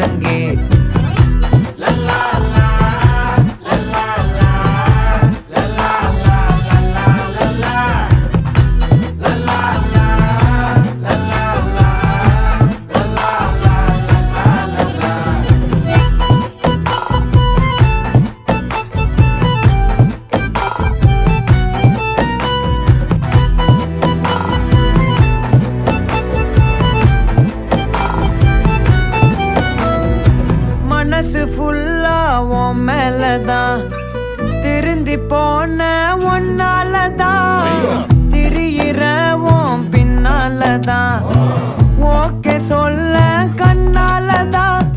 முழங்கே. மனசு ஃபுல்லா உன் மேலதான், திருந்தி போன ஒன்னாலதான், திரியிற உன் பின்னாலதான், ஓகே சொல்ல கண்ணாலதான்,